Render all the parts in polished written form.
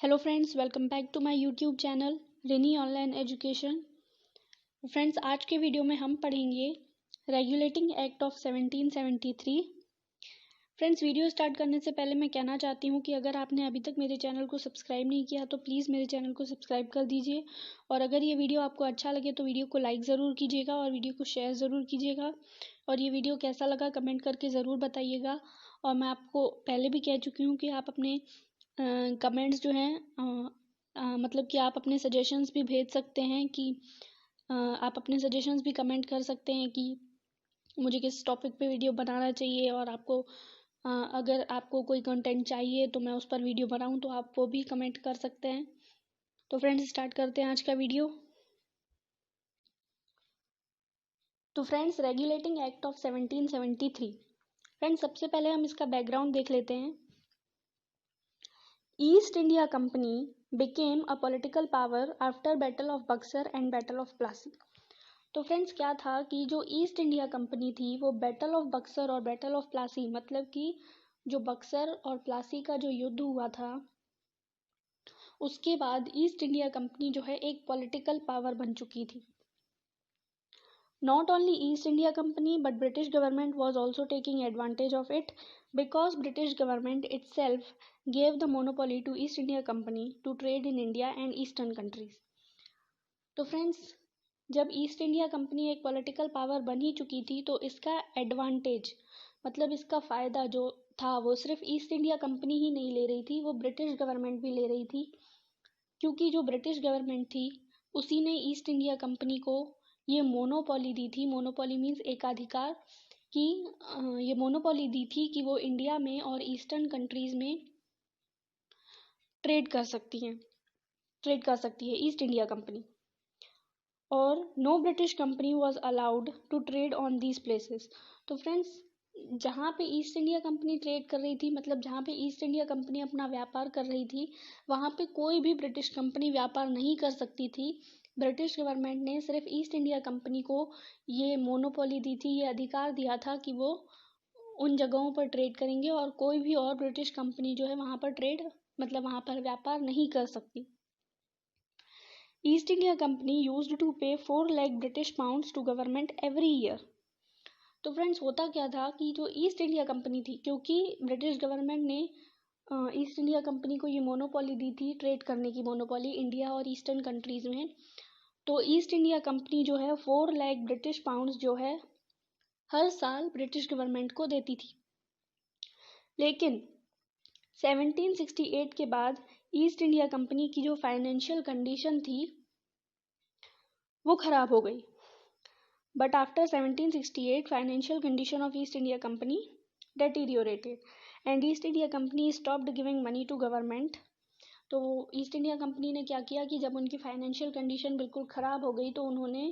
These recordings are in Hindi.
Hello friends, welcome back to my YouTube channel Rini online education. Friends, आज के वीडियो में हम पढ़ेंगे regulating act of 1773। Friends, video start करने से पहले मैं कहना चाहती हूँ कि अगर आपने अभी तक मेरे चैनल को सब्सक्राइब नहीं किया तो प्लीज़ मेरे चैनल को सब्सक्राइब कर दीजिए। और अगर ये वीडियो आपको अच्छा लगे तो वीडियो को लाइक ज़रूर कीजिएगा और वीडियो को शेयर ज़रूर कीजिएगा। और ये वीडियो कैसा लगा कमेंट करके ज़रूर बताइएगा। और मैं आपको पहले भी कह चुकी हूँ कि आप अपने कमेंट्स जो हैं मतलब कि आप अपने सजेशंस भी भेज सकते हैं कि आप अपने सजेशंस भी कमेंट कर सकते हैं कि मुझे किस टॉपिक पे वीडियो बनाना चाहिए। और आपको अगर आपको कोई कंटेंट चाहिए तो मैं उस पर वीडियो बनाऊं तो आप वो भी कमेंट कर सकते हैं। तो फ्रेंड्स, स्टार्ट करते हैं आज का वीडियो। तो friends, regulating act of 1773। Friends, सबसे पहले हम इसका बैकग्राउंड देख लेते हैं। East India company became a political power after Battle of Buxar and Battle of Plassey। तो फ्रेंड्स, क्या था कि जो ईस्ट इंडिया कंपनी थी वो बैटल ऑफ बक्सर और बैटल ऑफ प्लासी, मतलब कि जो बक्सर और प्लासी का जो युद्ध हुआ था उसके बाद ईस्ट इंडिया कंपनी जो है एक पॉलिटिकल पावर बन चुकी थी। Not only East India Company but British government was also taking advantage of it because British government itself gave the monopoly to East India Company to trade in India and Eastern countries। तो फ्रेंड्स, जब ईस्ट इंडिया कंपनी एक पॉलिटिकल पावर बन ही चुकी थी तो इसका एडवांटेज मतलब इसका फ़ायदा जो था वो सिर्फ ईस्ट इंडिया कंपनी ही नहीं ले रही थी, वो ब्रिटिश गवर्नमेंट भी ले रही थी। क्योंकि जो ब्रिटिश गवर्नमेंट थी उसी ने ईस्ट इंडिया कंपनी को ये मोनोपोली दी थी। मोनोपोली मीन्स एकाधिकार की ये मोनोपोली दी थी कि वो इंडिया में और ईस्टर्न कंट्रीज़ में ट्रेड कर सकती है ईस्ट इंडिया कंपनी। और no British company was allowed to trade on these places. तो फ्रेंड्स, जहाँ पे ईस्ट इंडिया कंपनी ट्रेड कर रही थी, मतलब जहाँ पे ईस्ट इंडिया कंपनी अपना व्यापार कर रही थी, वहाँ पे कोई भी ब्रिटिश कंपनी व्यापार नहीं कर सकती थी। ब्रिटिश गवर्नमेंट ने सिर्फ ईस्ट इंडिया कंपनी को ये मोनोपोली दी थी, ये अधिकार दिया था कि वो उन जगहों पर ट्रेड करेंगे और कोई भी और ब्रिटिश कंपनी जो है वहाँ पर ट्रेड मतलब वहाँ पर व्यापार नहीं कर सकती। East India Company used to pay 4 lakh British pounds to government every year. तो फ्रेंड्स, होता क्या था कि जो ईस्ट इंडिया कंपनी थी, क्योंकि ब्रिटिश गवर्नमेंट ने ईस्ट इंडिया कंपनी को ये मोनोपोली दी थी, ट्रेड करने की मोनोपोली इंडिया और ईस्टर्न कंट्रीज़ में, तो ईस्ट इंडिया कंपनी जो है 4 लाख ब्रिटिश पाउंड्स जो है हर साल ब्रिटिश गवर्नमेंट को देती थी। लेकिन 1768 के बाद ईस्ट इंडिया कंपनी की जो फाइनेंशियल कंडीशन थी वो ख़राब हो गई। But after 1768 financial condition of east India company deteriorated and East India Company stopped giving money to government। तो ईस्ट इंडिया कंपनी ने क्या किया कि जब उनकी फाइनेंशियल कंडीशन बिल्कुल ख़राब हो गई तो उन्होंने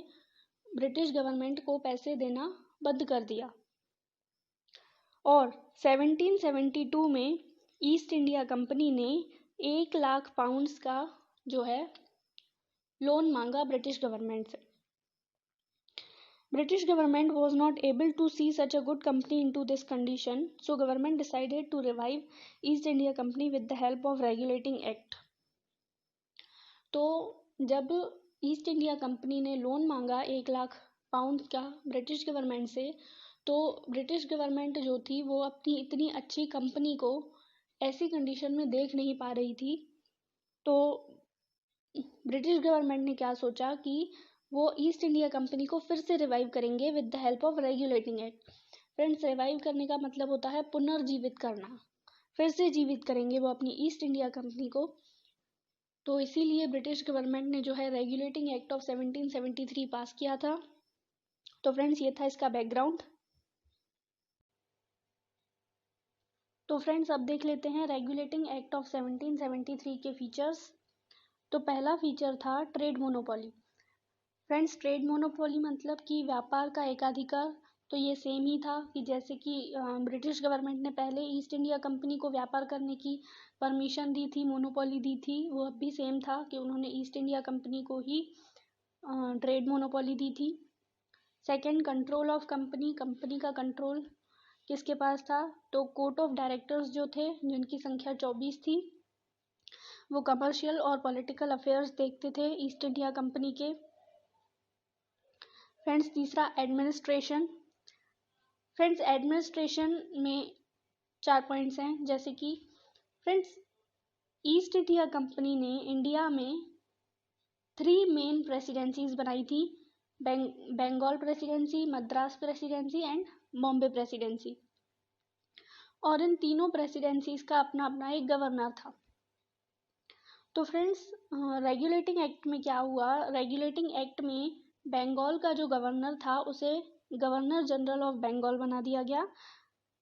ब्रिटिश गवर्नमेंट को पैसे देना बंद कर दिया। और 1772 में ईस्ट इंडिया कंपनी ने 1 लाख पाउंड्स का जो है लोन मांगा ब्रिटिश गवर्नमेंट से। British government was not able to see such a good company into this condition, so government decided to revive East India Company with the help of Regulating Act। तो जब ईस्ट इंडिया कंपनी ने लोन मांगा 1 लाख पाउंड का ब्रिटिश गवर्नमेंट से, तो ब्रिटिश गवर्नमेंट जो थी वो अपनी इतनी अच्छी कंपनी को ऐसी कंडीशन में देख नहीं पा रही थी। तो ब्रिटिश गवर्नमेंट ने क्या सोचा कि वो ईस्ट इंडिया कंपनी को फिर से रिवाइव करेंगे with the help of regulating act. Friends, revive करने का मतलब होता है पुनर्जीवित करना, फिर से जीवित करेंगे वो अपनी ईस्ट इंडिया कंपनी को। तो इसीलिए ब्रिटिश गवर्नमेंट ने जो है रेगुलेटिंग एक्ट ऑफ 1773 पास किया था। तो फ्रेंड्स, ये था इसका बैकग्राउंड। तो फ्रेंड्स, अब देख लेते हैं रेगुलेटिंग एक्ट ऑफ 1773 के फीचर्स। तो पहला फीचर था trade monopoly. Friends, trade monopoly मतलब कि व्यापार का एकाधिकार। तो ये सेम ही था कि जैसे कि ब्रिटिश गवर्नमेंट ने पहले ईस्ट इंडिया कंपनी को व्यापार करने की परमिशन दी थी, मोनोपोली दी थी, वो अब भी सेम था कि उन्होंने ईस्ट इंडिया कंपनी को ही ट्रेड मोनोपोली दी थी। Second, control of company. Company का कंट्रोल किसके पास था? तो कोर्ट ऑफ डायरेक्टर्स जो थे, जिनकी संख्या 24 थी, वो कमर्शियल और पॉलिटिकल अफेयर्स देखते थे ईस्ट इंडिया कंपनी के। फ्रेंड्स तीसरा एडमिनिस्ट्रेशन। फ्रेंड्स एडमिनिस्ट्रेशन में 4 पॉइंट्स हैं, जैसे कि फ्रेंड्स ईस्ट इंडिया कंपनी ने इंडिया में 3 मेन प्रेसिडेंसीज बनाई थी, Bengal presidency, Madras presidency and Bombay presidency, और इन तीनों प्रेसिडेंसीज का अपना अपना एक गवर्नर था। तो फ्रेंड्स रेगुलेटिंग एक्ट में क्या हुआ, रेगुलेटिंग एक्ट में बंगाल का जो गवर्नर था उसे गवर्नर जनरल ऑफ बंगाल बना दिया गया।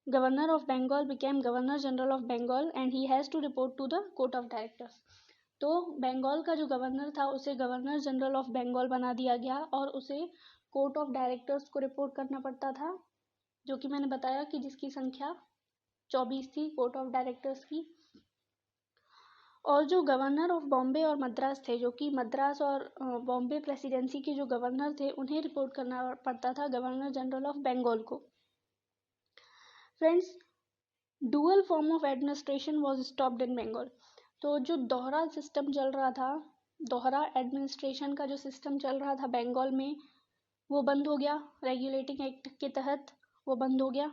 Governor of Bengal became governor general of Bengal and he has to report to the court of directors. तो बंगाल का जो गवर्नर था उसे गवर्नर जनरल ऑफ बंगाल बना दिया गया और उसे कोर्ट ऑफ डायरेक्टर्स को रिपोर्ट करना पड़ता था, जो कि मैंने बताया कि जिसकी संख्या 24 थी कोर्ट ऑफ डायरेक्टर्स की। और जो गवर्नर ऑफ बॉम्बे और मद्रास थे, जो कि मद्रास और बॉम्बे प्रेसिडेंसी के जो गवर्नर थे, उन्हें रिपोर्ट करना पड़ता था गवर्नर जनरल ऑफ बंगाल को। Friends dual form of administration was stopped in Bengal. तो जो दोहरा सिस्टम चल रहा था, दोहरा एडमिनिस्ट्रेशन का जो सिस्टम चल रहा था बंगाल में, वो बंद हो गया रेगुलेटिंग एक्ट के तहत, वो बंद हो गया।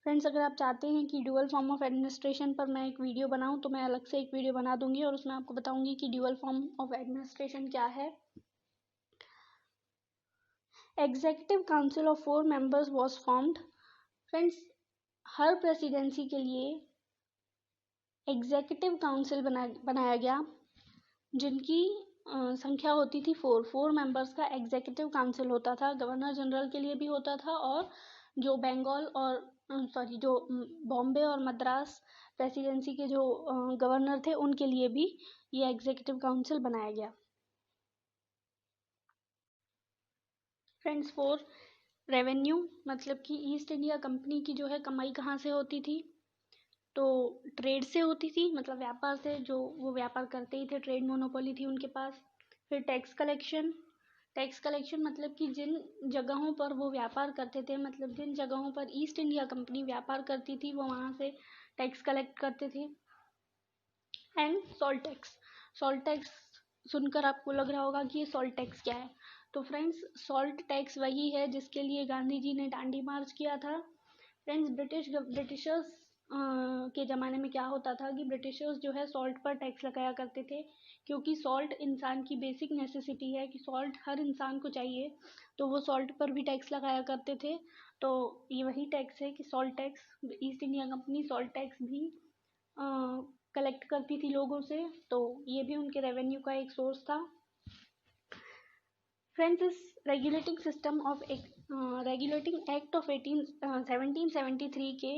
फ्रेंड्स अगर आप चाहते हैं कि ड्यूअल फॉर्म ऑफ एडमिनिस्ट्रेशन पर मैं एक वीडियो बनाऊं तो मैं अलग से एक वीडियो बना दूंगी और उसमें आपको बताऊंगी कि ड्यूअल फॉर्म ऑफ एडमिनिस्ट्रेशन क्या है। Executive council of 4 members was formed. Friends her presidency के लिए एग्जीक्यूटिव काउंसिल बनाया गया, जिनकी संख्या होती थी 4 मेंबर्स का एग्जीक्यूटिव काउंसिल होता था। गवर्नर जनरल के लिए भी होता था और जो बंगाल और जो बॉम्बे और मद्रास प्रेसिडेंसी के जो गवर्नर थे उनके लिए भी ये एग्जीक्यूटिव काउंसिल बनाया गया। फ्रेंड्स 4 रेवेन्यू, मतलब कि ईस्ट इंडिया कंपनी की जो है कमाई कहाँ से होती थी, तो ट्रेड से होती थी, मतलब व्यापार से, जो वो व्यापार करते ही थे, ट्रेड मोनोपोली थी उनके पास। फिर टैक्स कलेक्शन, टैक्स कलेक्शन मतलब कि जिन जगहों पर वो व्यापार करते थे, मतलब जिन जगहों पर ईस्ट इंडिया कंपनी व्यापार करती थी वो वहाँ से टैक्स कलेक्ट करते थे। And salt tax, salt tax सुनकर आपको लग रहा होगा कि ये सॉल्ट टैक्स क्या है। तो फ्रेंड्स सॉल्ट टैक्स वही है जिसके लिए गांधी जी ने दांडी मार्च किया था। फ्रेंड्स ब्रिटिशर्स के ज़माने में क्या होता था कि ब्रिटिशर्स जो है सॉल्ट पर टैक्स लगाया करते थे, क्योंकि सॉल्ट इंसान की बेसिक नेसेसिटी है कि सॉल्ट हर इंसान को चाहिए, तो वो सॉल्ट पर भी टैक्स लगाया करते थे। तो ये वही टैक्स है कि salt tax. East India company salt tax भी कलेक्ट करती थी लोगों से, तो ये भी उनके रेवेन्यू का एक सोर्स था। फ्रेंड्स इस regulating system of regulating act of 1773 के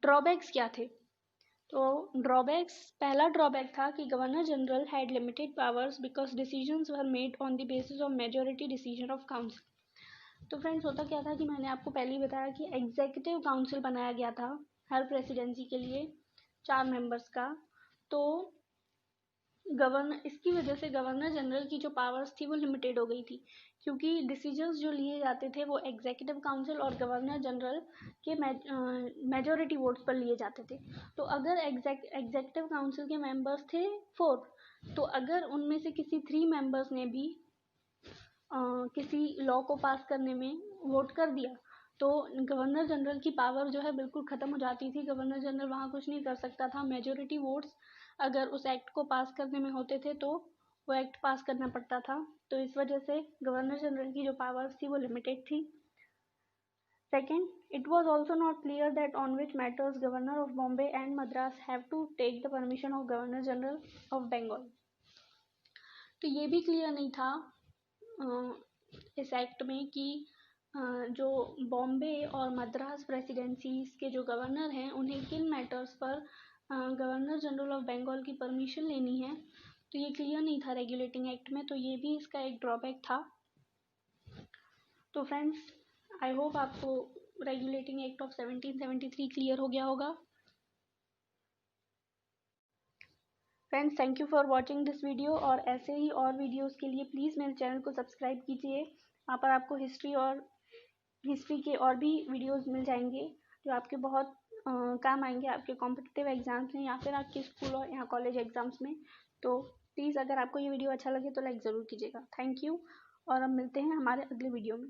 ड्रॉबैक्स क्या थे, तो ड्रॉबैक्स, पहला ड्रॉबैक था कि governor general had limited powers because decisions were made on the basis of majority decision of council. तो फ्रेंड्स होता क्या था कि मैंने आपको पहले ही बताया कि एग्जीक्यूटिव काउंसिल बनाया गया था हर प्रेसिडेंसी के लिए 4 मेंबर्स का। तो इसकी वजह से गवर्नर जनरल की जो पावर्स थी वो लिमिटेड हो गई थी, क्योंकि डिसीजंस जो लिए जाते थे वो एग्जीक्यूटिव काउंसिल और गवर्नर जनरल के मेजॉरिटी वोट्स पर लिए जाते थे। तो अगर एग्जीक्यूटिव काउंसिल के मेंबर्स थे 4, तो अगर उनमें से किसी 3 मेंबर्स ने भी किसी लॉ को पास करने में वोट कर दिया तो गवर्नर जनरल की पावर जो है बिल्कुल ख़त्म हो जाती थी। गवर्नर जनरल वहाँ कुछ नहीं कर सकता था। मेजॉरिटी वोट्स अगर उस एक्ट को पास करने में होते थे तो वो एक्ट पास करना पड़ता था। तो इस वजह से गवर्नर जनरल की जो पावर्स थी वो लिमिटेड थी। Second, it was also not clear that on which matters governor of Bombay and Madras have to take the permission of governor general of Bengal। तो ये भी क्लियर नहीं था इस एक्ट में कि जो बॉम्बे और मद्रास प्रेसिडेंसीज के जो गवर्नर हैं उन्हें किन मैटर्स पर गवर्नर जनरल ऑफ बंगाल की परमिशन लेनी है, तो ये क्लियर नहीं था रेगुलेटिंग एक्ट में, तो ये भी इसका एक ड्रॉबैक था। तो फ्रेंड्स आई होप आपको रेगुलेटिंग एक्ट ऑफ 1773 क्लियर हो गया होगा। Friends thank you for watching this video, और ऐसे ही और वीडियोस के लिए प्लीज़ मेरे चैनल को सब्सक्राइब कीजिए। वहाँ पर आपको हिस्ट्री के और भी वीडियोस मिल जाएंगे जो आपके बहुत काम आएंगे आपके कॉम्पिटिटिव एग्जाम्स में या फिर आपके स्कूल और या कॉलेज एग्जाम्स में। तो प्लीज़ अगर आपको ये वीडियो अच्छा लगे तो लाइक ज़रूर कीजिएगा। थैंक यू, और अब मिलते हैं हमारे अगले वीडियो में।